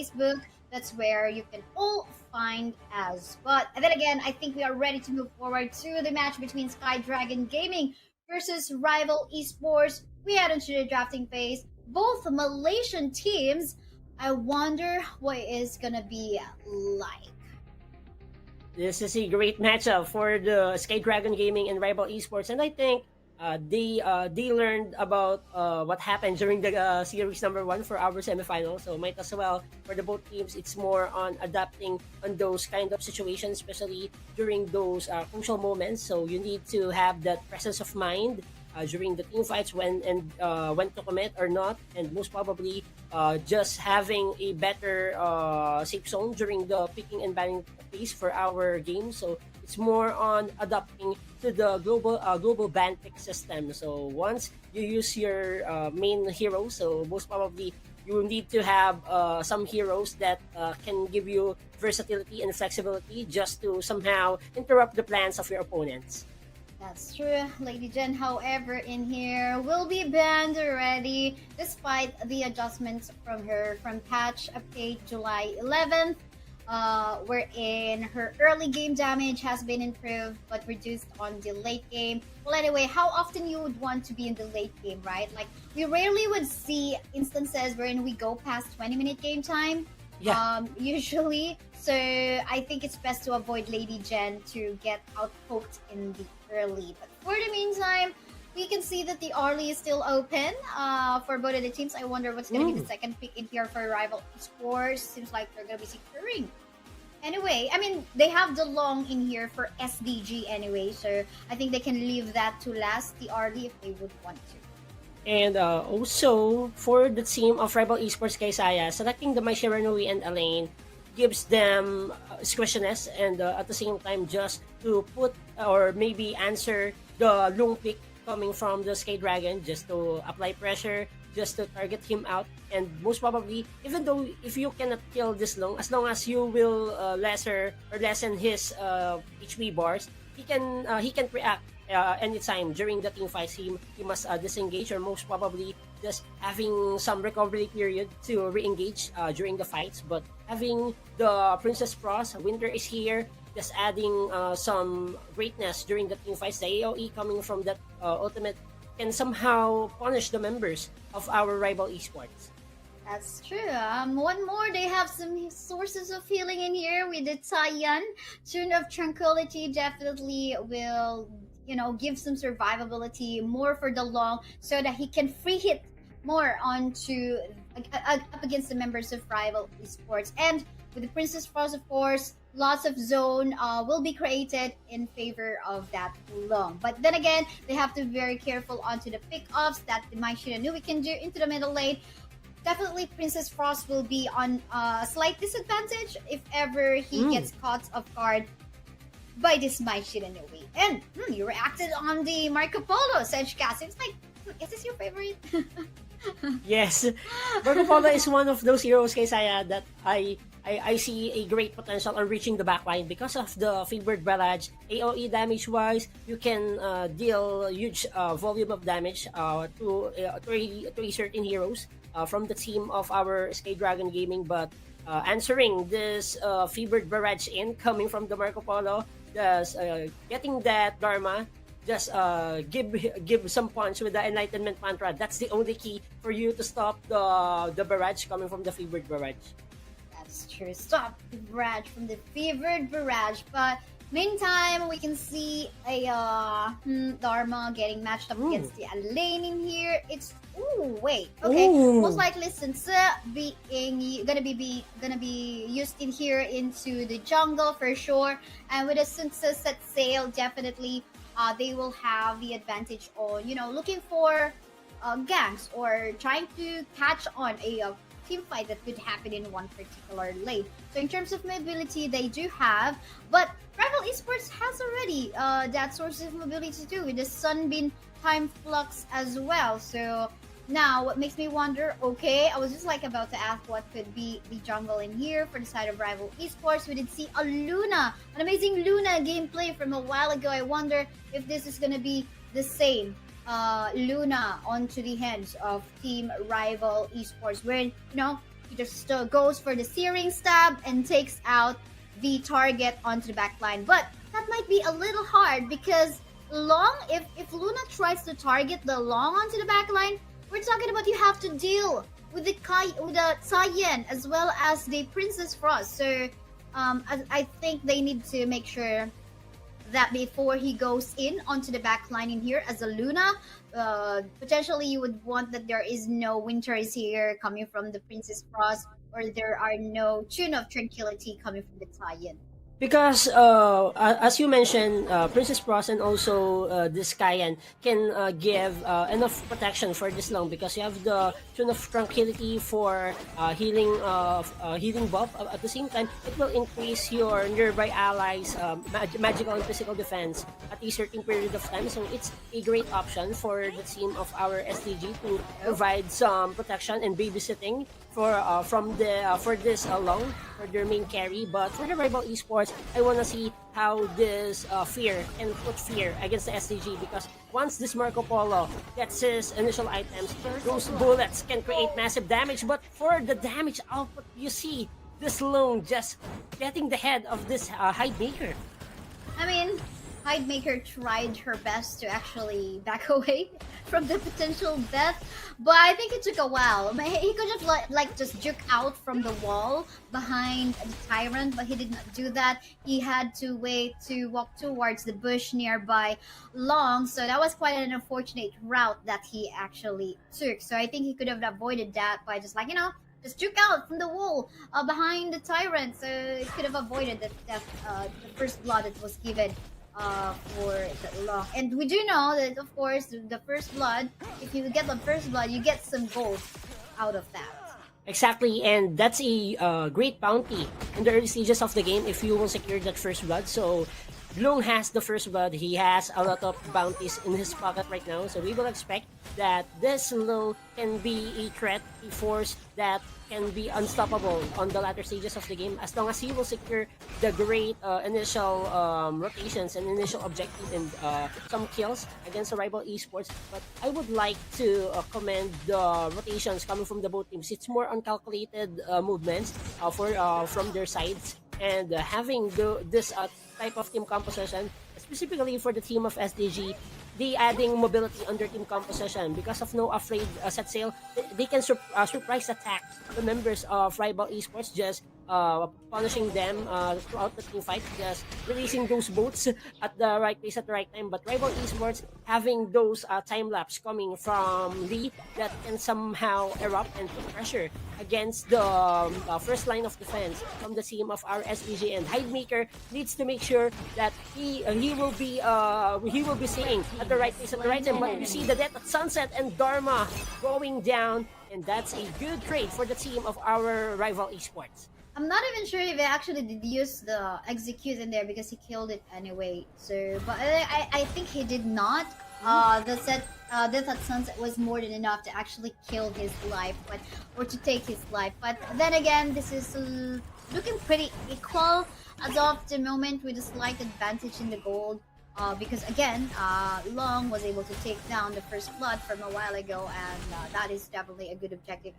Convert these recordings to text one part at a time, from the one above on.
Facebook. That's where you can all find us. But then again, I think we are ready to move forward to the match between Sky Dragon Gaming versus Rival Esports. We head into the drafting phase. Both Malaysian teams. I wonder what it's gonna be like. This is a great matchup for the Sky Dragon Gaming and Rival Esports, and I think they learned about what happened during the series number one for our semifinal. So might as well for the both teams, it's more on adapting on those kind of situations, especially during those crucial moments. So you need to have that presence of mind during the team fights when to commit or not, and most probably just having a better safe zone during the picking and banning phase for our game. So it's more on adapting to the global ban pick system. So once you use your main hero, so most probably you need to have some heroes that can give you versatility and flexibility just to somehow interrupt the plans of your opponents. That's true, Lady Jen. However, in here will be banned already, despite the adjustments from her from patch update July 11th, wherein her early game damage has been improved but reduced on the late game. Well, anyway, how often you would want to be in the late game, right? Like we rarely would see instances wherein we go past 20-minute game time. Yeah. Usually. So I think it's best to avoid Lady Jen to get outpoked in the early. But for the meantime, we can see that the early is still open for both of the teams. I wonder what's going to be the second pick in here for Rival Esports. Seems like they're going to be securing. Anyway, I mean, they have the long in here for SDG anyway. So I think they can leave that to last the early if they would want to. And also, for the team of Rival Esports Kaisaya, selecting the My Shiranui and Elaine gives them squishiness and at the same time just to put or maybe answer the long pick coming from the Sky Dragon, just to apply pressure, just to target him out. And most probably, even though if you cannot kill this long, as long as you will lessen his HP bars, he can react anytime during the team fights. He must disengage, or most probably just having some recovery period to re-engage during the fights. But having the Princess Frost, Winter is here, just adding some greatness during the team fights. The AoE coming from that ultimate can somehow punish the members of our Rival Esports. That's true. One more, they have some sources of healing in here with the Taiyan. Tune of Tranquility definitely will, give some survivability more for the long so that he can free hit more onto up against the members of Rival Esports. And with the Princess Frost, of course, lots of zone will be created in favor of that long. But then again, they have to be very careful onto the pick-offs that the Mai Shiranui can do into the middle lane. Definitely Princess Frost will be on a slight disadvantage if ever he gets caught off guard by this Mai Shiranui. And you reacted on the Marco Polo, Sedgecast. It's like, is this your favorite? Yes, Marco Polo is one of those heroes, Kaisaya, that I see a great potential on reaching the backline because of the favored barrage. AoE damage wise, you can deal huge volume of damage to certain heroes from the team of our Sky Dragon Gaming. But answering this favored barrage in coming from the Marco Polo, just getting that Dharma, just give some punch with the Enlightenment Mantra. That's the only key for you to stop the barrage coming from the favored barrage. That's true. Stop the barrage from the favored barrage. But meantime, we can see a Dharma getting matched up against the Elaine in here. It's okay. Most likely Sunsa gonna be used in here into the jungle for sure. And with a Sunsa set sail, definitely they will have the advantage on looking for ganks or trying to catch on a team fight that could happen in one particular lane. So in terms of mobility, they do have, but Rival Esports has already that source of mobility too, with the Sunbeam Time Flux as well. So now what makes me wonder, I was just about to ask what could be the jungle in here for the side of Rival Esports. We did see a Luna, an amazing Luna gameplay from a while ago. I wonder if this is going to be the same Luna onto the hands of Team Rival Esports, where He just goes for the searing stab and takes out the target onto the back line. But that might be a little hard because Long, if Luna tries to target the Long onto the back line, we're talking about you have to deal with the Cayenne as well as the Princess Frost. So I think they need to make sure that before he goes in onto the back line in here as a Luna, potentially you would want that there is no Winters here coming from the Princess Frost, or there are no Tune of Tranquility coming from the Cayenne. Because as you mentioned, Princess Frost and also this Cayenne can give enough protection for this long, because you have the Tune of Tranquility for healing buff. At the same time, it will increase your nearby allies' magical and physical defense at a certain period of time. So it's a great option for the team of our SDG to provide some protection and babysitting for this long for their main carry. But for the rival esports, I want to see how this fear can put fear against the SDG, because once this Marco Polo gets his initial items, those bullets can create massive damage. But for the damage output, you see this Lone just getting the head of this Hide Maker. I mean, Hidemaker tried her best to actually back away from the potential death, but I think it took a while. He could have like just juke out from the wall behind the Tyrant, but he did not do that. He had to wait to walk towards the bush nearby Long, so that was quite an unfortunate route that he actually took. So I think he could have avoided that by just just juke out from the wall behind the Tyrant, so it could have avoided the death, the first blood that was given for the Long. And we do know that, of course, the first blood, if you get the first blood, you get some gold out of that. Exactly, and that's a great bounty in the early stages of the game if you will secure that first blood. So Bloom has the first blood. He has a lot of bounties in his pocket right now. So we will expect that this Lung can be a threat, a force that can be unstoppable on the latter stages of the game, as long as he will secure the great initial rotations and initial objective and some kills against the rival esports. But I would like to commend the rotations coming from the both teams. It's more uncalculated movements from their sides, and having this type of team composition, specifically for the team of SDG, they adding mobility under team composition because of no afraid set sail. They can surprise attack the members of rival esports, just punishing them throughout the team fight, just releasing those boats at the right place at the right time. But rival esports having those time lapse coming from Lee that can somehow erupt and put pressure against the first line of defense from the team of our SPG, and Hidemaker needs to make sure that he will be seeing at the right place at the right time. But you see the death at Sunset and Dharma going down, and that's a good trade for the team of our rival esports. I'm not even sure if he actually did use the execute in there because he killed it anyway. So, but I think he did not. The death at Sunset was more than enough to actually kill his life, or to take his life. But then again, this is looking pretty equal as of the moment, with a slight advantage in the gold. Because again, Long was able to take down the first blood from a while ago, and that is definitely a good objective.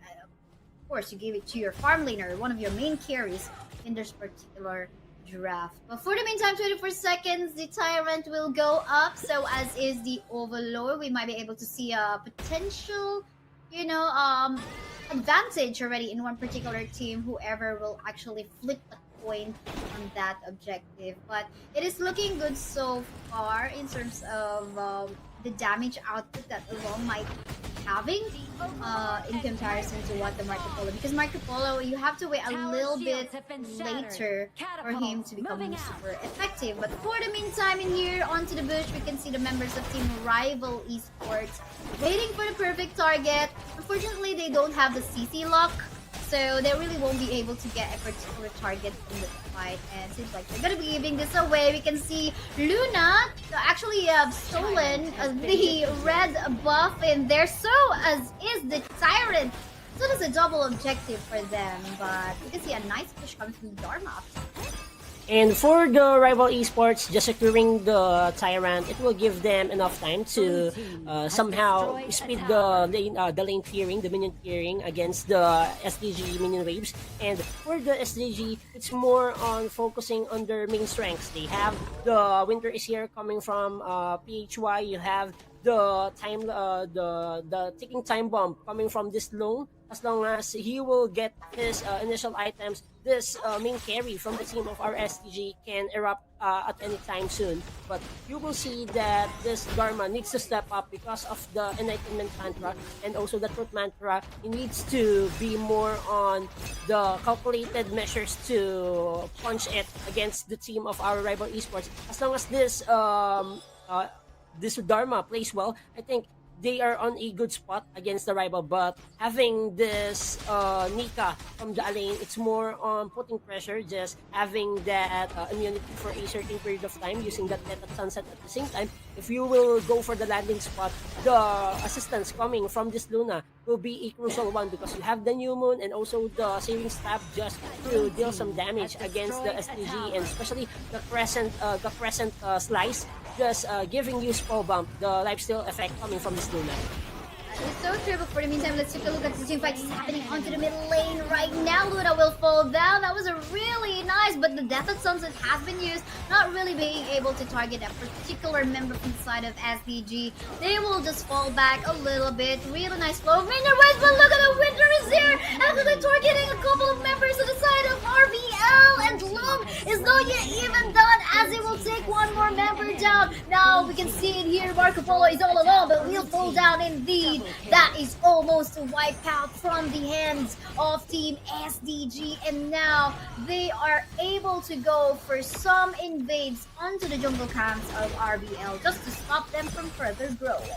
Of course, you gave it to your farm laner, one of your main carries in this particular draft. But for the meantime, 24 seconds, the Tyrant will go up. So as is the Overlord, we might be able to see a potential, advantage already in one particular team, whoever will actually flip a coin on that objective. But it is looking good so far in terms of the damage output that Long might be having in comparison to what the Marco Polo, because Marco Polo, you have to wait a little bit later for him to become super effective. But for the meantime, in here onto the bush, we can see the members of Team Rival Esports waiting for the perfect target. Unfortunately, they don't have the CC lock, so they really won't be able to get a particular target in the fight, and it seems like they're gonna be giving this away. We can see Luna actually have stolen the red buff in there, so as is the Tyrant. So that's a double objective for them, but we can see a nice push coming from Dharma. And for the rival esports, just securing the Tyrant, it will give them enough time to somehow speed the lane clearing, the minion clearing against the SDG minion waves. And for the SDG, it's more on focusing on their main strengths. They have the Winter is here coming from PHY. You have the ticking time bomb coming from this loan. As long as he will get his initial items, this main carry from the team of our STG can erupt at any time soon. But you will see that this Dharma needs to step up because of the Enlightenment Mantra and also the Truth Mantra. He needs to be more on the calculated measures to punch it against the team of our rival esports. As long as this Dharma plays well, I think they are on a good spot against the rival. But having this Nika from the lane, it's more on putting pressure, just having that immunity for a certain period of time, using that Death at Sunset at the same time. If you will go for the landing spot, the assistance coming from this Luna will be a crucial one because you have the New Moon and also the Saving Staff just to deal some damage against the STG, and especially the Crescent Slice, just giving you spell bump, the lifesteal effect coming from this Luna. It's so true, but for the meantime, let's take a look at the team fight that's happening onto the middle lane right now. Luna will fall down. That was a really nice, but the Death at Sunset has been used, not really being able to target a particular member from the side of SDG. They will just fall back a little bit. Really nice flow of minion waves, but look at the Winter is here! Actually targeting a couple of members to the side of RBL, and Loom is not yet even done as it will take one more member down. Now we can see it here. Marco Polo is all alone, but will fall down indeed. That is almost a wipeout from the hands of Team SDG, and now they are able to go for some invades onto the jungle camps of RBL just to stop them from further growing.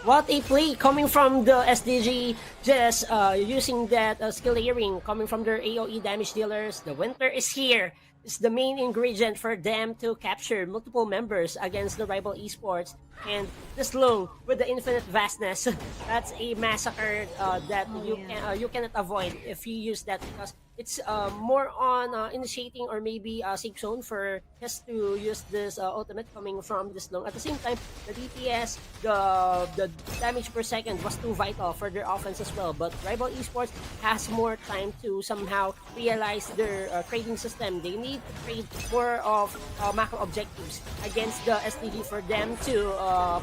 What a play coming from the SDG, just using that skill layering coming from their AoE damage dealers. The Winter is here. It's the main ingredient for them to capture multiple members against the rival esports. And this Lung with the infinite vastness, that's a massacre that you cannot avoid if you use that, because it's more on initiating or maybe a safe zone for us to use this ultimate coming from this Lung. At the same time, the DPS, the damage per second was too vital for their offense as well. But rival esports has more time to somehow realize their trading system. They need to trade more of macro objectives against the STG for them to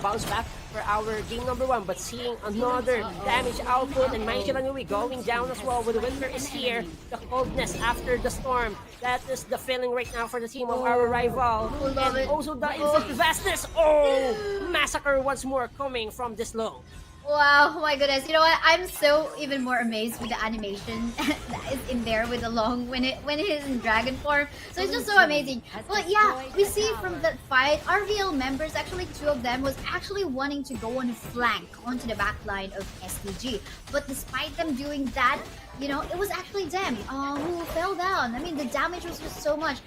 bounce back for our game number 1. But seeing another damage output and Mai Shiranui going down as well with the Winter is here. The coldness after the storm, that is the feeling right now for the team of our rival. And also the infinite vastness. Oh, massacre once more coming from this Low. Wow, oh my goodness. You know what? I'm so even more amazed with the animation that is in there with the Long when it is in dragon form. So it's just so amazing. But yeah, we see from that fight, RVL members, actually 2 of them was actually wanting to go on a flank onto the back line of SDG. But despite them doing that, you know, it was actually them who fell down. I mean, the damage was just so much.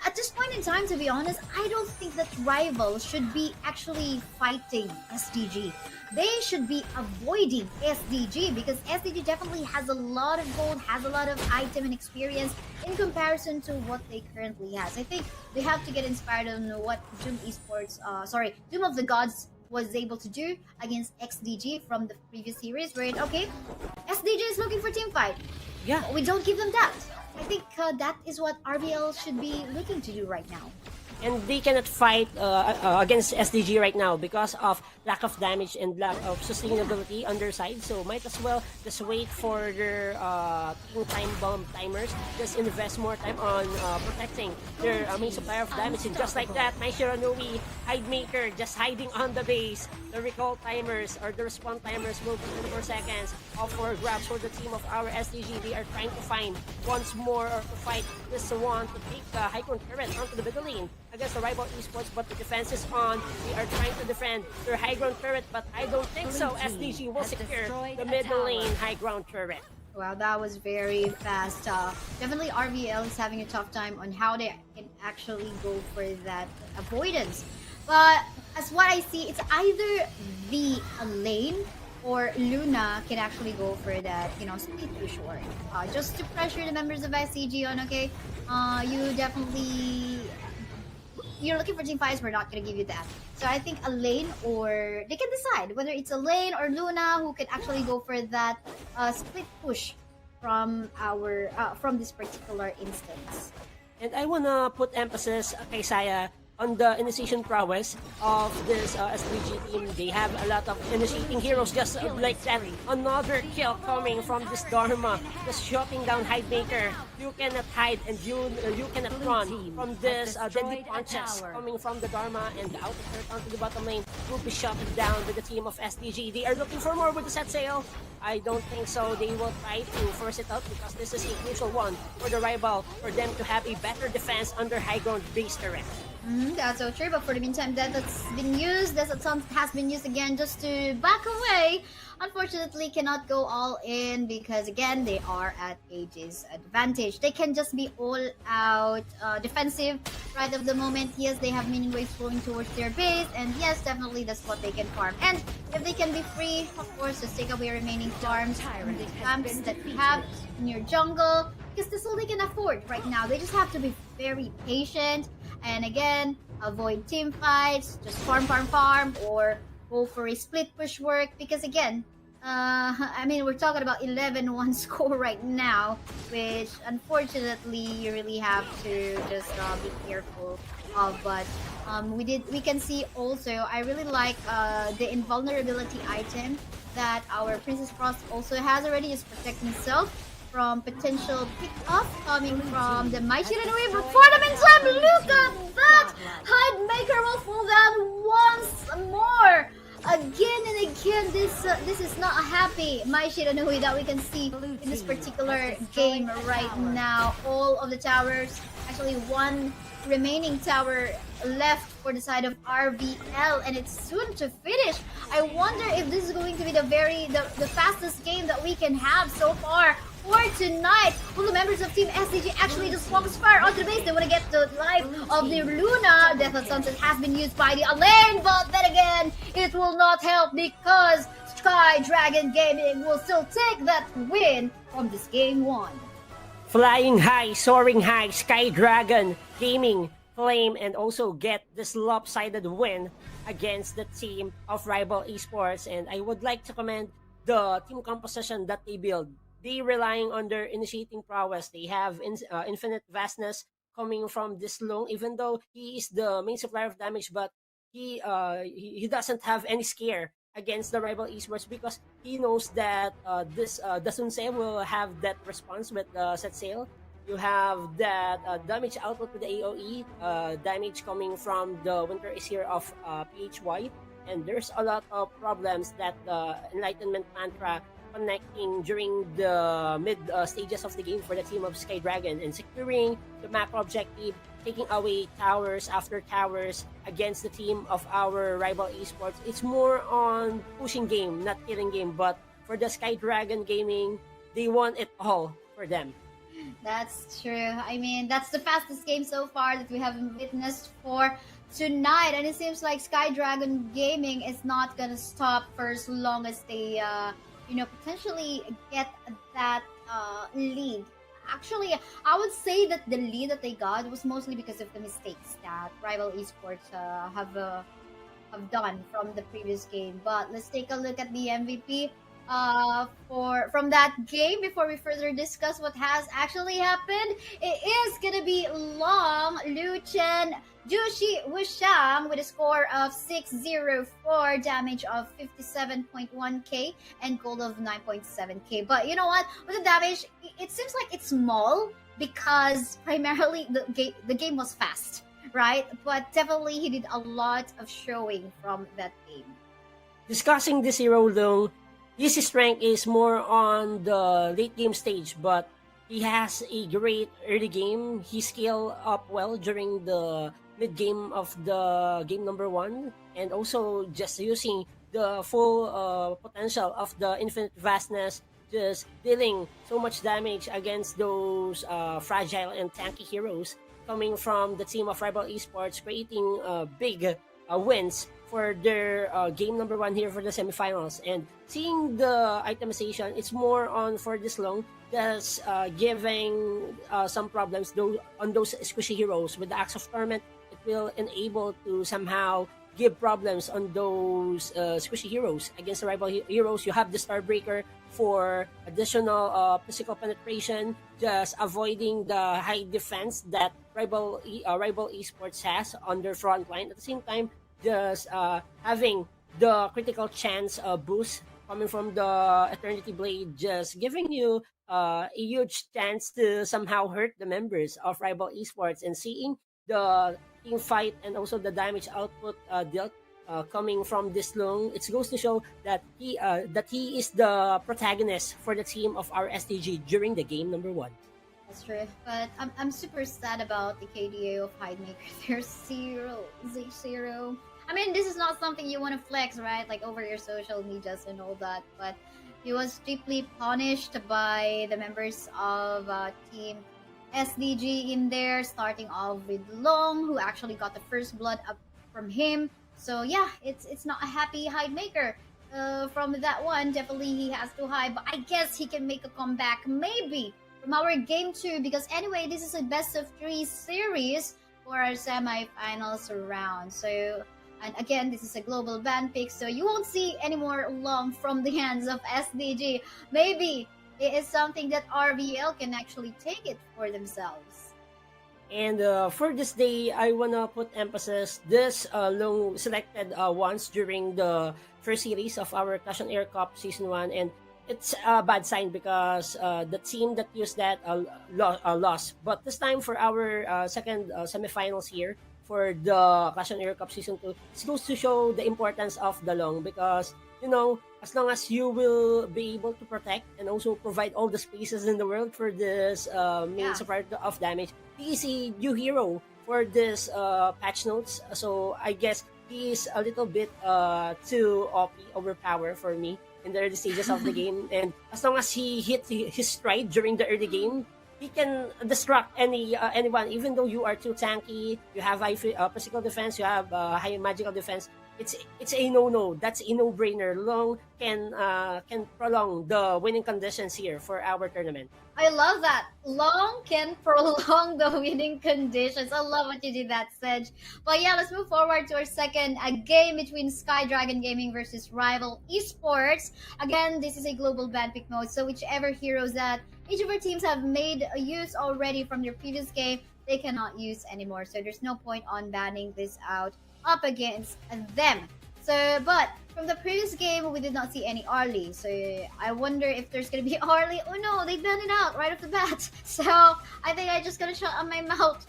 At this point in time, to be honest, I don't think that rivals should be actually fighting SDG. They should be avoiding SDG because SDG definitely has a lot of gold, has a lot of item and experience in comparison to what they currently has. I think they have to get inspired on what Doom Esports, Doom of the Gods was able to do against XDG from the previous series, where okay, SDG is looking for team fight. Yeah, we don't give them that. I think that is what RBL should be looking to do right now. And they cannot fight against SDG right now because of lack of damage and lack of sustainability on their side. So might as well just wait for their time bomb timers. Just invest more time on protecting their main supplier of damage. And just like that, Mai Shiranui, Hidemaker, just hiding on the base. The recall timers or the respawn timers will be 24 seconds. All 4 grabs for the team of our SDG. They are trying to find once more or to fight this one to take the high ground turret onto the middle lane against the rival esports, but the defense is on. They are trying to defend their high ground turret, but I don't think so. SDG will secure the middle lane high ground turret. Wow, that was very fast. Definitely RVL is having a tough time on how they can actually go for that avoidance. But as what I see, it's either the lane or Luna can actually go for that, you know, split push war. Just to pressure the members of SCG on, okay? you definitely you're looking for team fights. We're not gonna give you that. So I think a lane, or they can decide whether it's a lane or Luna who can actually go for that split push from our from this particular instance. And I wanna put emphasis, Kaisaya, on the initiation prowess of this SDG team. They have a lot of initiating heroes just like that. Another kill coming from this Dharma, just shutting down Hidemaker. You cannot hide and you cannot run from this deadly punches coming from the Dharma, and the outer turret onto the bottom lane will be shut down by the team of SDG. They are looking for more with the set sail. I don't think so. They will try to force it out because this is a crucial one for the rival, for them to have a better defense under high ground base turret. That's so true, but for the meantime, that's been used. That has been used again just to back away. Unfortunately, cannot go all in because again they are at Age's advantage. They can just be all out defensive right of the moment. Yes, they have minion waves flowing towards their base, and yes, definitely that's what they can farm. And if they can be free, of course, just take away remaining farms from the camps that we have in your jungle, because that's all they can afford right now. They just have to be very patient. And again, avoid team fights, just farm, or go for a split push work. Because again, I mean, we're talking about 11-1 score right now, which unfortunately you really have to just be careful of. But we can see also, I really like the invulnerability item that our Princess Frost also has already, just protect himself from potential pick-off coming from the Mai Shiranui. But for the meantime, look at that! Hidemaker will fall down once more! Again and again, this is not a happy Mai Shiranui that we can see in this particular game right now. All of the towers, actually one remaining tower left for the side of RVL, and it's soon to finish. I wonder if this is going to be the fastest game that we can have so far for tonight. Will the members of Team SDG actually just focus fire onto the base? They want to get the life of the Luna. Death of Sunset has been used by the Alain, but then again, it will not help because Sky Dragon Gaming will still take that win from this game one. Flying high, soaring high, Sky Dragon Gaming claim and also get this lopsided win against the team of Rival Esports. And I would like to commend the team composition that they build. They relying on their initiating prowess. They have infinite vastness coming from this Long, even though he is the main supplier of damage, but he doesn't have any scare against the Rival Esports because he knows that this the Sunsei will have that response with set sail. You have that damage output with the AoE, damage coming from the Winter is here of PHY, and there's a lot of problems that the Enlightenment Mantra connecting during the mid stages of the game for the team of Sky Dragon and securing the macro objective, taking away towers after towers against the team of our Rival Esports. It's more on pushing game, not killing game, but for the Sky Dragon Gaming, they want it all for them. That's true. I mean, that's the fastest game so far that we have witnessed for tonight, and it seems like Sky Dragon Gaming is not gonna stop for as long as they potentially get that lead. Actually, I would say that the lead that they got was mostly because of the mistakes that Rival Esports have done from the previous game. But let's take a look at the MVP from that game before we further discuss what has actually happened. It is gonna be Long Luchen Jushi Wushang with a score of 604, damage of 57.1k, and gold of 9.7k. But you know what? With the damage, it seems like it's small because primarily the game was fast, right? But definitely he did a lot of showing from that game. Discussing this hero though, his strength is more on the late game stage, but he has a great early game. He scaled up well during the mid game of the game number 1, and also just using the full potential of the infinite vastness, just dealing so much damage against those fragile and tanky heroes coming from the team of Rival Esports, creating big wins for their game number one here for the semifinals. And seeing the itemization, it's more on for this long, just giving some problems on those squishy heroes. With the Axe of Torment, it will enable to somehow give problems on those squishy heroes. Against the rival heroes, you have the Starbreaker for additional physical penetration, just avoiding the high defense that rival esports has on their front line. At the same time, just having the critical chance boost coming from the Eternity Blade, just giving you a huge chance to somehow hurt the members of rival esports. And seeing the team fight and also the damage output dealt coming from this long, it goes to show that he is the protagonist for the team of our STG during the game number one. That's true. But I'm super sad about the KDA of Hidemaker. There's zero. I mean, this is not something you want to flex, right? Like over your social medias and all that. But he was deeply punished by the members of Team SDG in there, starting off with Long, who actually got the first blood up from him. So yeah, it's not a happy Hidemaker. From that one, definitely he has to hide. But I guess he can make a comeback, maybe, from our game 2. Because anyway, this is a best of 3 series for our semi-finals round. So, and again, this is a global ban pick, so you won't see any more Long from the hands of SDG. Maybe it is something that RVL can actually take it for themselves. And for this day, I wanna put emphasis this long selected once during the first series of our OnAir Cup Season 1, and it's a bad sign because the team that used that lost. But this time for our second semifinals here for the OnAir Cup Season 2, it goes to show the importance of the long, because as long as you will be able to protect and also provide all the spaces in the world for this main supplier of damage, he is a new hero for this patch notes. So I guess he is a little bit too OP, overpowered for me in the early stages of the game. And as long as he hit his stride during the early game, he can destruct anyone. Even though you are too tanky, you have high physical defense, you have high magical defense, it's a no. That's a no-brainer. Long can prolong the winning conditions here for our tournament. I love that. Long can prolong the winning conditions. I love what you did that, Sedge. But yeah, let's move forward to our second game between Sky Dragon Gaming versus Rival Esports. Again, this is a global ban pick mode, so whichever heroes that each of our teams have made use already from their previous game, they cannot use anymore. So there's no point on banning this out up against them. So, but from the previous game, we did not see any Arlie. So I wonder if there's gonna be Arlie. Oh no, they banned it out right off the bat. So I think I just gonna shut on my mouth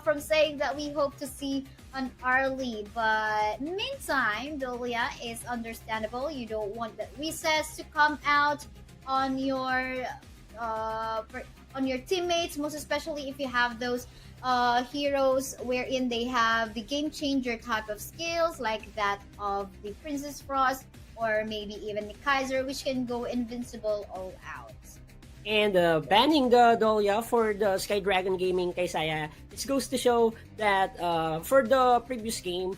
from saying that we hope to see an Arlie. But meantime, Dolia, is understandable. You don't want the recess to come out on your teammates, most especially if you have those heroes wherein they have the game changer type of skills like that of the Princess Frost or maybe even the Kaiser, which can go invincible all out. And banning the Dolia for the Sky Dragon Gaming Kaisaya, it goes to show that for the previous game,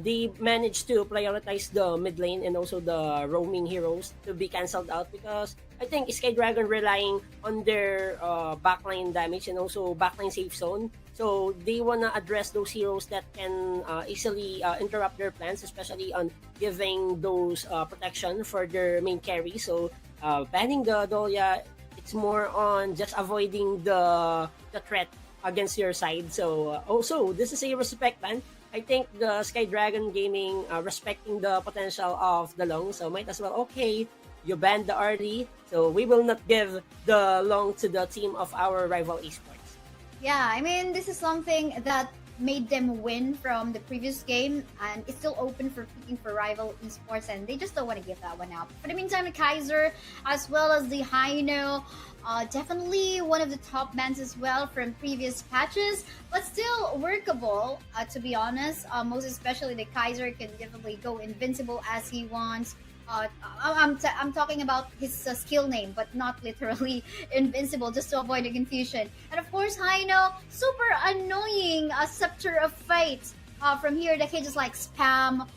they managed to prioritize the mid lane and also the roaming heroes to be cancelled out, because I think Sky Dragon relying on their backline damage and also backline safe zone. So they wanna address those heroes that can easily interrupt their plans, especially on giving those protection for their main carry. So banning the Dolia, it's more on just avoiding the threat against your side. So also, this is a respect ban. I think the Sky Dragon Gaming respecting the potential of the long, so might as well, okay, you banned the early, so we will not give the long to the team of our rival esports. Yeah, I mean, this is something that made them win from the previous game, and it's still open for picking for rival esports, and they just don't want to give that one out. For the meantime, the Kaiser as well as the Haino, definitely one of the top bans as well from previous patches, but still workable, to be honest. Most especially the Kaiser can definitely go invincible as he wants. I'm talking about his skill name, but not literally invincible, just to avoid the confusion. And of course, Haino, super annoying, Scepter of Fate. From here, they can just like spam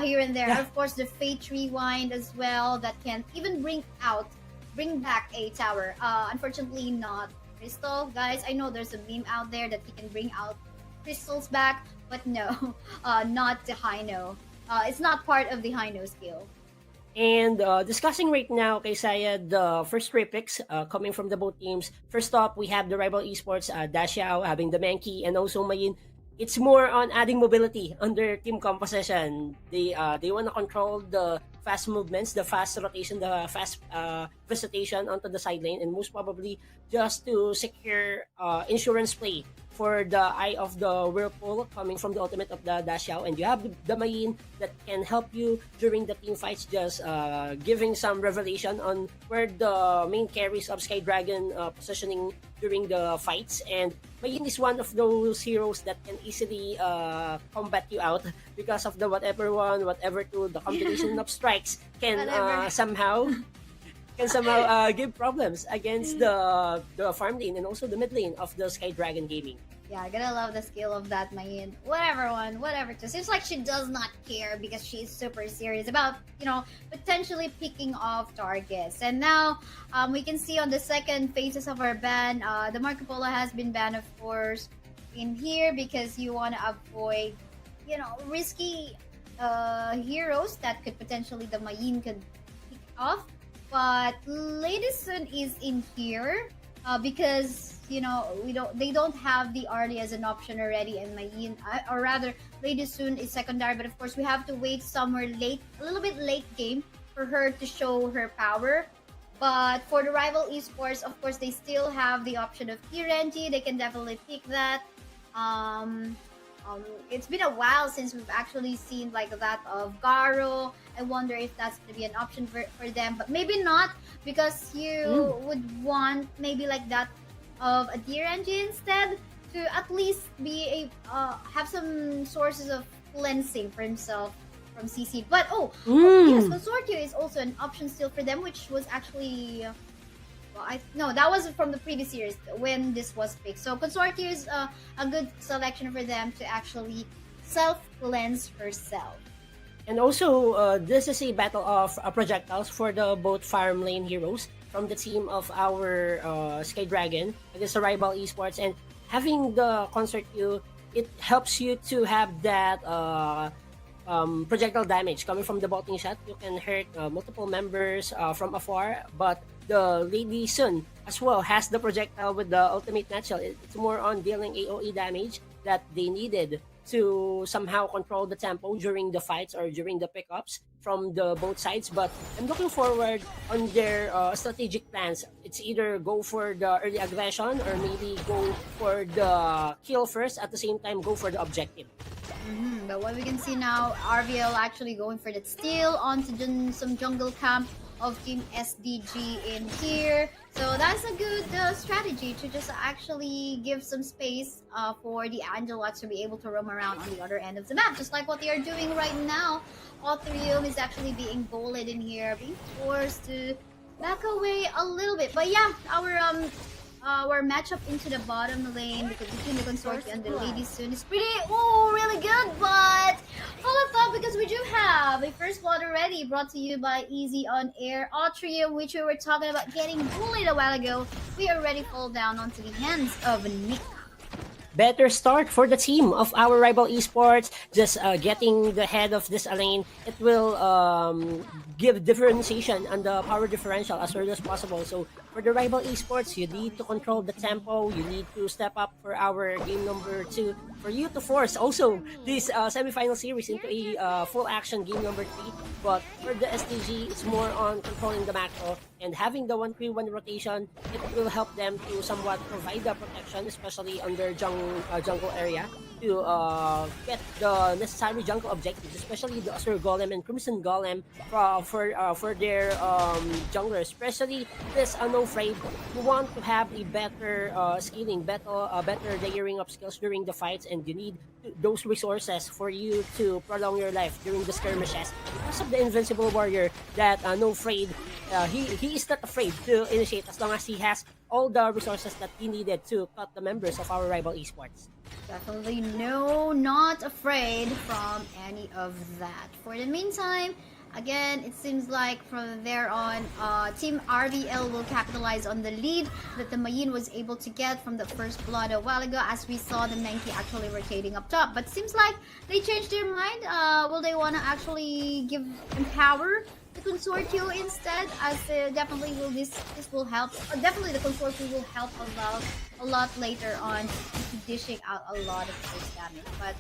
here and there. Yeah. Of course, the Fate Rewind as well that can even bring back a tower. Unfortunately, not Crystal. Guys, I know there's a meme out there that he can bring out crystals back, but no, not the Hino. It's not part of the Hino skill. And discussing right now, Kaisaya, the first three picks coming from the both teams. First up, we have the rival esports, Dashiao having the Mankey and also Mayin. It's more on adding mobility on their team composition. They want to control the fast movements, the fast rotation, the fast visitation onto the side lane, and most probably just to secure insurance play for the Eye of the Whirlpool coming from the ultimate of the Dashiao. And you have the Mayin that can help you during the team fights, just giving some revelation on where the main carries of Sky Dragon positioning during the fights. And Mayin is one of those heroes that can easily combat you out because of the whatever tool, the combination of strikes can Whatever. somehow give problems against the farm lane and also the mid lane of the Sky Dragon Gaming. Yeah, I gotta love the skill of that Mayin. Whatever one, whatever. It seems like she does not care because she's super serious about, potentially picking off targets. And now, we can see on the second phases of our ban, the Marco Polo has been banned, of course, in here because you want to avoid, risky heroes that could potentially the Mayin could pick off. But Lady Sun is in here because they don't have the Arlie as an option already, and Mayin, or rather Lady Sun is secondary. But of course we have to wait somewhere late, a little bit late game for her to show her power. But for the rival esports, of course they still have the option of TRNG. They can definitely pick that. It's been a while since we've actually seen like that of Garo. I wonder if that's going to be an option for them, but maybe not, because you would want maybe like that of a deer engine instead, to at least be have some sources of cleansing for himself from CC. But yes, Consortio is also an option still for them, which was actually no, that was from the previous series when this was picked. So Consortio is a good selection for them to actually self cleanse herself. And also, this is a battle of projectiles for the both farm lane heroes from the team of our Sky Dragon against the rival esports. And having the concert queue, it helps you to have that projectile damage coming from the bolting shot. You can hurt multiple members from afar, but the Lady Sun as well has the projectile with the ultimate nutshell. It's more on dealing AoE damage that they needed to somehow control the tempo during the fights or during the pickups from the both sides. But I'm looking forward on their strategic plans. It's either go for the early aggression or maybe go for the kill first, at the same time go for the objective. But what we can see now, RVL actually going for that steal onto some jungle camp of Team SDG in here. So that's a good strategy to just actually give some space for the Angelots to be able to roam around on the other end of the map, just like what they are doing right now. Authorium is actually being goaled in here, being forced to back away a little bit. But yeah, our matchup into the bottom lane between the Consortium and the Lady Sun is really good, but hold of thought, because we do have a first blood already brought to you by EasyOnAir. Autrium, which we were talking about getting bullied a while ago, we already fall down onto the hands of Nick. Better start for the team of our rival esports. Just getting the head of this lane, it will give differentiation on the power differential as early as possible. So for the rival esports, you need to control the tempo. You need to step up for our game number 2 for you to force also this semi-final series into a full action game number 3. But for the STG, it's more on controlling the macro and having the 1-3-1 rotation. It will help them to somewhat provide the protection, especially on their jungle area, to get the necessary jungle objectives, especially the Azure Golem and Crimson Golem for their junglers, especially this No Frame, who want to have a better scaling, better layering of skills during the fights, and you need those resources for you to prolong your life during the skirmishes. Because of the Invincible Warrior that No Afraid, he is not afraid to initiate as long as he has all the resources that he needed to cut the members of our rival esports. Definitely no, not afraid from any of that. For the meantime, again, it seems like from there on, Team RVL will capitalize on the lead that the Mayin was able to get from the first blood a while ago, as we saw the Menki actually rotating up top. But seems like they changed their mind. Will they want to actually empower the consortio instead? As definitely will this will help. Definitely the consortio will help a lot later on, dishing out a lot of this damage. But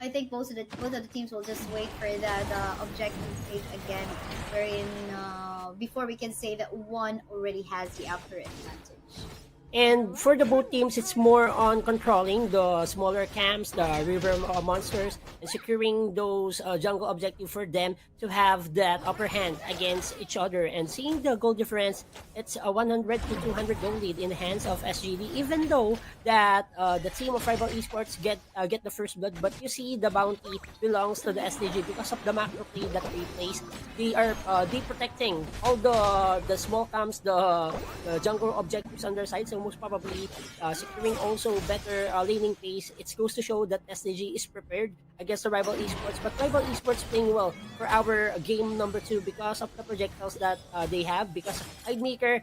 I think both of the teams will just wait for that objective page again, wherein before we can say that one already has the upper advantage. And for the both teams, it's more on controlling the smaller camps, the river monsters, and securing those jungle objective for them to have that upper hand against each other. And seeing the goal difference, it's a 100 to 200 goal lead in the hands of SGD. Even though that the team of Rival Esports get the first blood, but you see the bounty belongs to the SDG because of the macro play that they place. They are they protecting all the small camps, the jungle objectives on their side. So most probably securing also better laning pace. It goes to show that SDG is prepared against the Rival Esports, but Rival Esports playing well for our game number 2 because of the projectiles that they have. Because Idemaker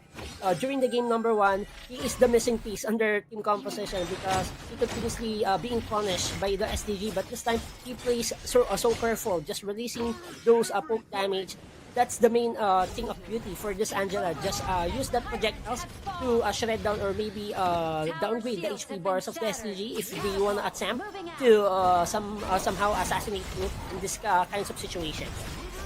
during the game number 1, he is the missing piece under team composition because he continuously being punished by the SDG, but this time he plays so careful, just releasing those poke damage. That's the main thing of beauty for this Angela. Just use that projectiles to shred down or maybe downgrade the HP bars of the SDG if they want to attempt to somehow assassinate you in this kinds of situation.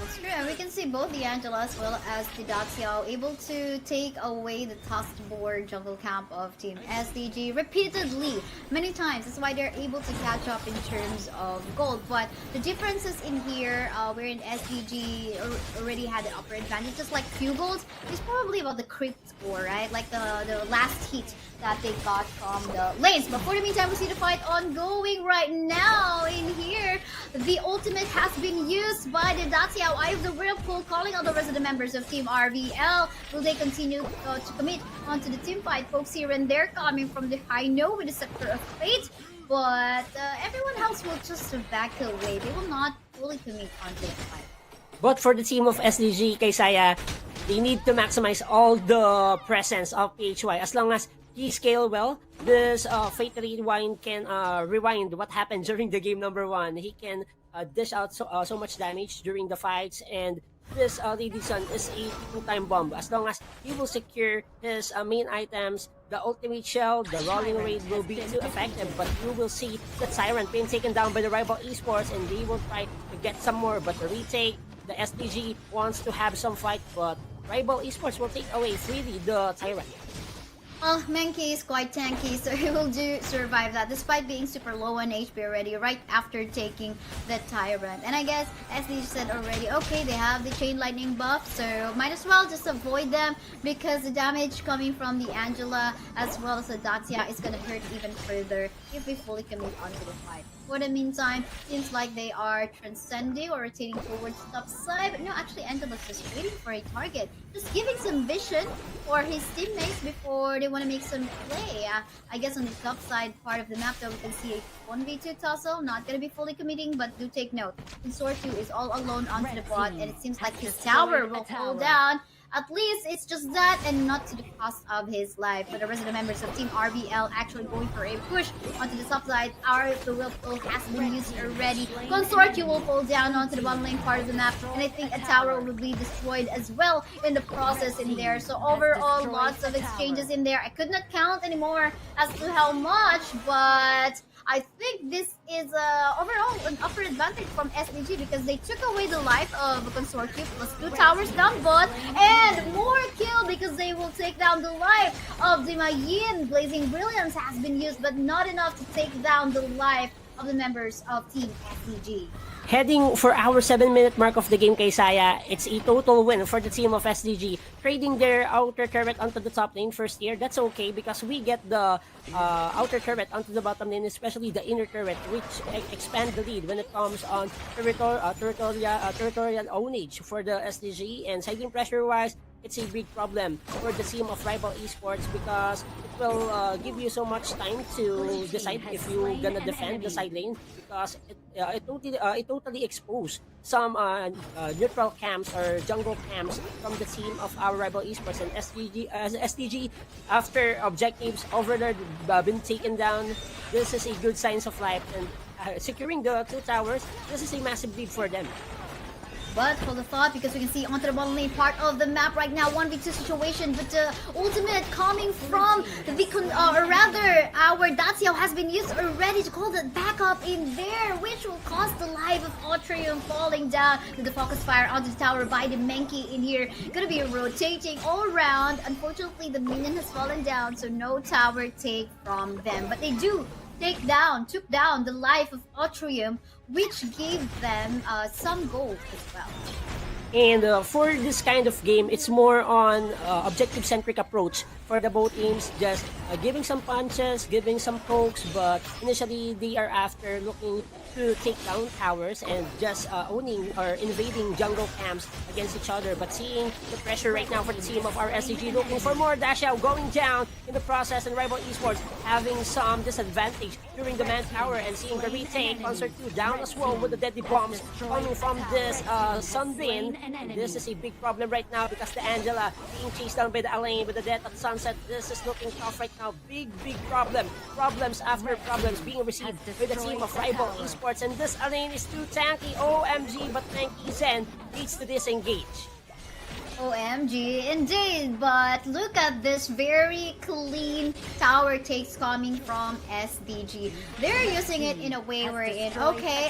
That's true, and we can see both the Angela as well as the Daxiao able to take away the task board jungle camp of Team SDG repeatedly, many times. That's why they're able to catch up in terms of gold. But the differences in here, wherein SDG already had the upper advantage, just like few golds, is probably about the creep score, right? Like the last hit that they got from the lanes. But for the meantime, we see the fight ongoing right now in here. The ultimate has been used by the Daxiao, Eye of the Whirlpool, calling out the rest of the members of Team RVL. Will they continue to commit onto the team fight? Folks here and there coming from the high note with the Scepter of Fate. But everyone else will just back away. They will not fully commit onto the fight. But for the team of SDG, Kaisaya, they need to maximize all the presence of PHY. As long as he scale well, this Fate Rewind can rewind what happened during the game number 1. He can dish out so much damage during the fights, and this Lady Sun is a two-time bomb. As long as he will secure his main items, the ultimate shell, the rolling raid will be too effective, but you will see the Tyrant being taken down by the Rival Esports, and they will try to get some more, but the retake, the SDG wants to have some fight, but Rival Esports will take away freely the Tyrant. Well, Menki is quite tanky, so he will survive that despite being super low on HP already right after taking the Tyrant. And I guess, as they said already, okay, they have the Chain Lightning buff, so might as well just avoid them because the damage coming from the Angela as well as the Daxia is going to hurt even further if we fully commit onto the fight. For the meantime, seems like they are transcending or rotating towards the top side. But no, actually, Angela's just waiting for a target. Just giving some vision for his teammates before they want to make some play. I guess on the top side part of the map, though, we can see a 1v2 tussle. Not going to be fully committing, but do take note. Consortio is all alone onto the bot, and it seems like his tower will fall down. At least it's just that and not to the cost of his life. But the rest of the members of Team RVL actually going for a push onto the top side. The Whirlpool has been used already. Consortio will fall down onto the bottom lane part of the map. And I think a tower will be destroyed as well in the process in there. So overall, lots of exchanges in there. I could not count anymore as to how much, but I think this is overall an upper advantage from SDG because they took away the life of a Consortium plus 2 towers down bot and more kill because they will take down the life of the Mayin. Blazing Brilliance has been used but not enough to take down the life of the members of Team SDG. Heading for our 7-minute mark of the game, Kaisaya, it's a total win for the team of SDG. Trading their outer turret onto the top lane first tier, that's okay because we get the outer turret onto the bottom lane, especially the inner turret, which expand the lead when it comes on territorial ownage for the SDG. And siding pressure-wise, it's a big problem for the team of Rival Esports because it will give you so much time to decide if you're gonna defend the side lane because it totally exposed some neutral camps or jungle camps from the team of our Rival Esports and SDG. As SDG, after objectives over there been taken down, this is a good signs of life and securing the two towers. This is a massive lead for them. But hold the thought because we can see onto the bottom lane part of the map right now, 1v2 situation, but the ultimate coming from the, or rather, our Daciao has been used already to call the backup in there, which will cost the life of Otrium falling down to the focus fire onto the tower by the Menki in here. Gonna be rotating all around. Unfortunately, the minion has fallen down, so no tower take from them. But they do took down the life of Otrium, which gave them some gold as well. And for this kind of game, it's more on objective-centric approach for the both teams, just giving some punches, giving some pokes, but initially they are after looking to take down towers and just owning or invading jungle camps against each other. But seeing the pressure right now for the team of our SCG, looking for more dash out, going down in the process, and Rival Esports having some disadvantage during the man tower, and seeing the retake, Concert 2 down as well with the deadly bombs coming from this Sunbeam. This is a big problem right now because the Angela being chased down by the Elaine with the death of Sunset. This is looking tough right now. Big problem. Problems after problems being received by the team of Rival Esports. And this Elaine is too tanky. OMG, but Tanky Zen needs to disengage. OMG, indeed, but look at this very clean tower takes coming from SDG. They're using it in a way wherein, okay,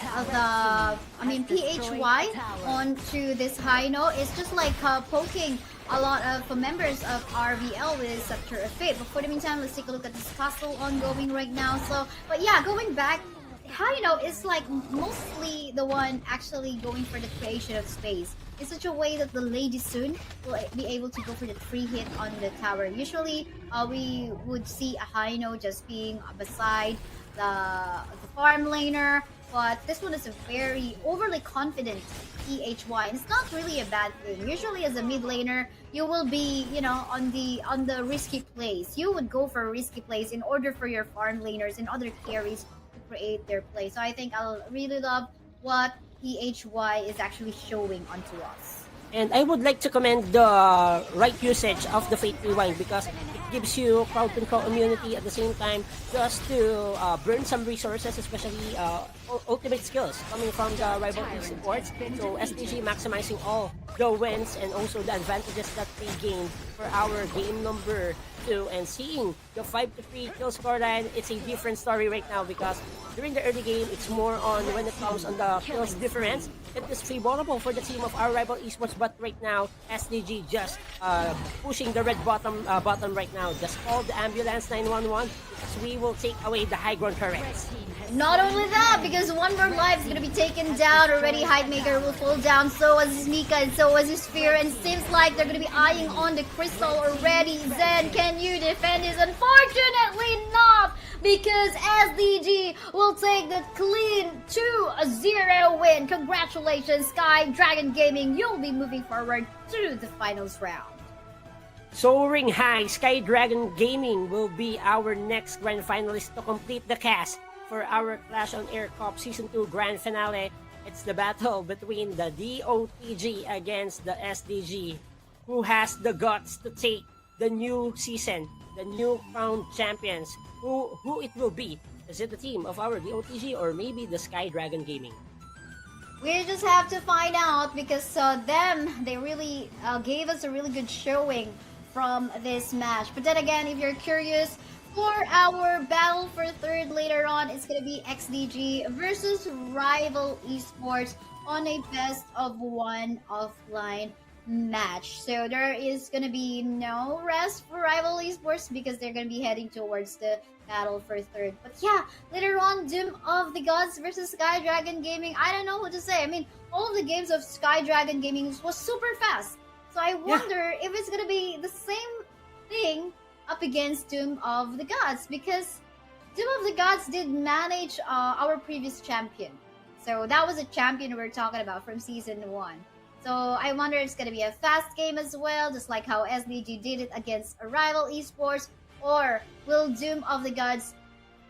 PHY onto this high note is just like poking a lot of members of RVL with his Scepter of Fate. But for the meantime, let's take a look at this castle ongoing right now. So, but yeah, going back, Haino is like mostly the one actually going for the creation of space in such a way that the Lady soon will be able to go for the free hit on the tower. Usually, we would see a Haino just being beside the farm laner, but this one is a very overly confident PHY, and it's not really a bad thing. Usually, as a mid laner, you will be, on the risky plays. You would go for a risky plays in order for your farm laners and other carries create their play. So I think I'll really love what PHY is actually showing onto us. And I would like to commend the right usage of the Fate Rewind because it gives you crowd control immunity at the same time just to burn some resources, especially ultimate skills coming from the Rival Esports. So SDG maximizing all the wins and also the advantages that they gained for our game number 2, and seeing the 5-3 kill score line, it's a different story right now because during the early game, it's more on when it comes on the kills difference. It is favorable for the team of our Rival Esports, but right now, SDG just pushing the red bottom right now. Just call the ambulance 911 because we will take away the high ground turrets. Not only that, because one more life is going to be taken down already. Hidemaker will fall down, so as his Mika and so as his Sphere, and seems like they're going to be eyeing on the Crystal already. Zen, can you defend this? Unfortunately not, because SDG will take the clean 2-0 win. Congratulations, Sky Dragon Gaming. You'll be moving forward to the finals round. Soaring high, Sky Dragon Gaming will be our next grand finalist to complete the cast for our Clash on Air Cup Season 2 Grand Finale. It's the battle between the DOTG against the SDG. Who has the guts to take the new season, the new crowned champions? Who it will be? Is it the team of our DOTG or maybe the Sky Dragon Gaming? We just have to find out because they really gave us a really good showing from this match. But then again, if you're curious, for our battle for third later on, it's going to be XDG versus Rival Esports on a best of one offline match. So there is going to be no rest for Rival Esports because they're going to be heading towards the battle for third. But yeah, later on, Doom of the Gods versus Sky Dragon Gaming. I don't know what to say. I mean, all of the games of Sky Dragon Gaming was super fast. So I wonder if it's going to be the same thing up against Doom of the Gods, because Doom of the Gods did manage our previous champion. So that was a champion we were talking about from Season 1. So I wonder if it's gonna be a fast game as well, just like how SDG did it against a rival esports, or will Doom of the Gods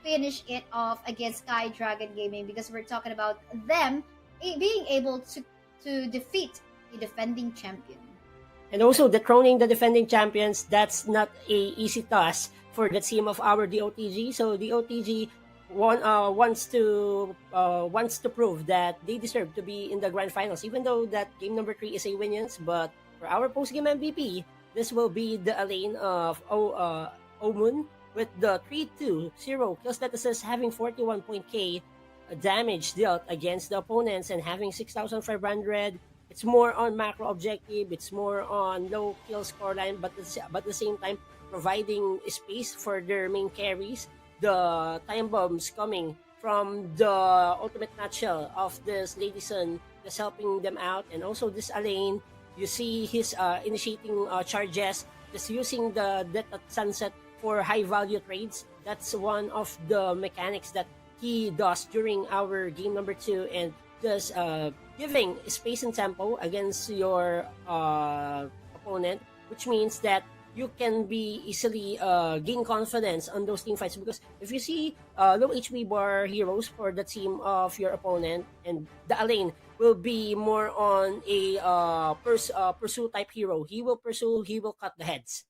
finish it off against Sky Dragon Gaming? Because we're talking about them being able to defeat a defending champion. And also dethroning the defending champions, that's not a easy task for the team of our DOTG. So DOTG wants to prove that they deserve to be in the grand finals, even though that game number 3 is a win-ins. But for our post-game MVP, this will be the lane of Omun with the 3-2-0 kill status, having 41.k damage dealt against the opponents and having 6,500. It's more on macro objective, it's more on low kill scoreline, but at the same time providing space for their main carries. The time bombs coming from the ultimate nutshell of this Lady Sun just helping them out. And also this Alain, you see his initiating charges, just using the Death at Sunset for high value trades. That's one of the mechanics that he does during our game number 2, and just giving space and tempo against your opponent, which means that you can be easily gain confidence on those team fights. Because if you see low HP bar heroes for the team of your opponent, and the Alain will be more on a pursue type hero. He will pursue, he will cut the heads.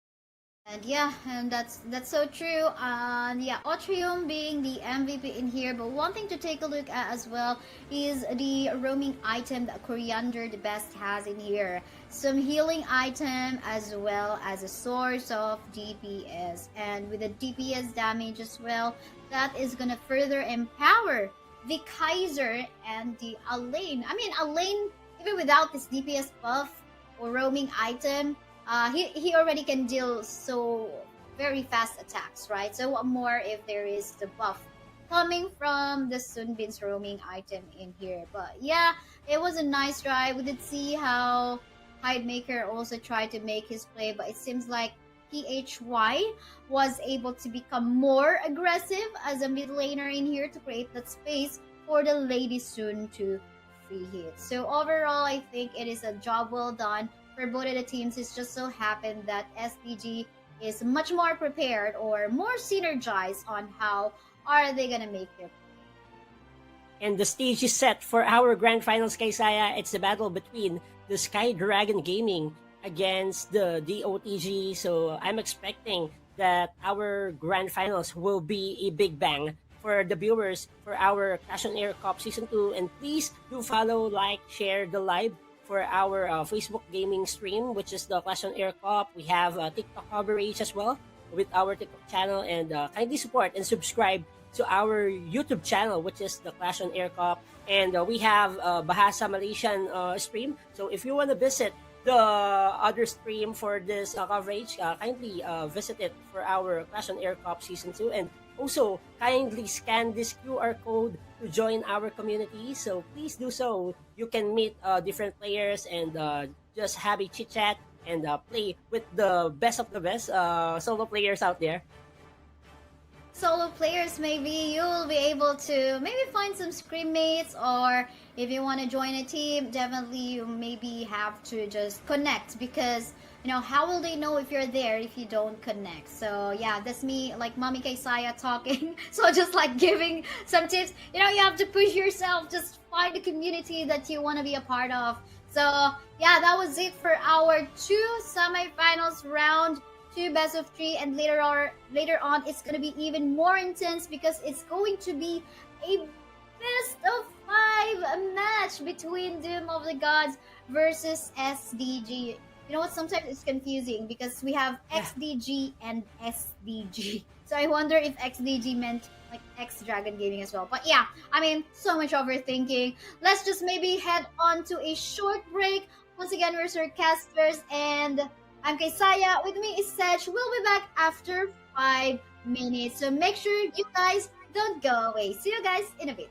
And yeah, and that's so true. And yeah, Otrium being the MVP in here. But one thing to take a look at as well is the roaming item that Coriander the best has in here. Some healing item as well as a source of DPS. And with the DPS damage as well, that is gonna further empower the Kaiser and the Alain. I mean, Alain, even without this DPS buff or roaming item, he already can deal so very fast attacks, right? So what more if there is the buff coming from the Sunbin's roaming item in here? But yeah, it was a nice try. We did see how Hidemaker also tried to make his play, but it seems like PHY was able to become more aggressive as a mid laner in here to create that space for the Lady Sun to free hit. So overall, I think it is a job well done for both of the teams. It's just so happened that SDG is much more prepared or more synergized on how are they gonna make their play. And the stage is set for our grand finals, Kaisaya. It's the battle between the Sky Dragon Gaming against the DOTG. So I'm expecting that our grand finals will be a big bang for the viewers for our Clash on Air Cup Season 2. And please do follow, like, share the live for our Facebook gaming stream, which is the Clash on Air Cup. We have TikTok coverage as well with our TikTok channel, and kindly support and subscribe to our YouTube channel, which is the Clash on Air Cup. And we have Bahasa Malaysian stream. So if you want to visit the other stream for this coverage, kindly visit it for our Clash on Air Cup Season 2. And also, kindly scan this QR code to join our community. So please do so. You can meet different players and just have a chit chat and play with the best of the best solo players out there. Solo players, maybe you'll be able to maybe find some scrim mates, or if you want to join a team, definitely you maybe have to just connect, because you know, how will they know if you're there if you don't connect? So yeah, that's me, like Mommy Kaisaya talking. So just like giving some tips. You know, you have to push yourself. Just find a community that you want to be a part of. So yeah, that was it for our 2 semifinals round, 2 best of 3, and later on it's gonna be even more intense because it's going to be a best of 5 match between Doom of the Gods versus SDG. You know what? Sometimes it's confusing because we have XDG and SDG. So I wonder if XDG meant like X Dragon Gaming as well. But yeah, I mean, so much overthinking. Let's just maybe head on to a short break. Once again, we're Surcasters, and I'm Kaisaya. With me is Sedge. We'll be back after 5 minutes. So make sure you guys don't go away. See you guys in a bit.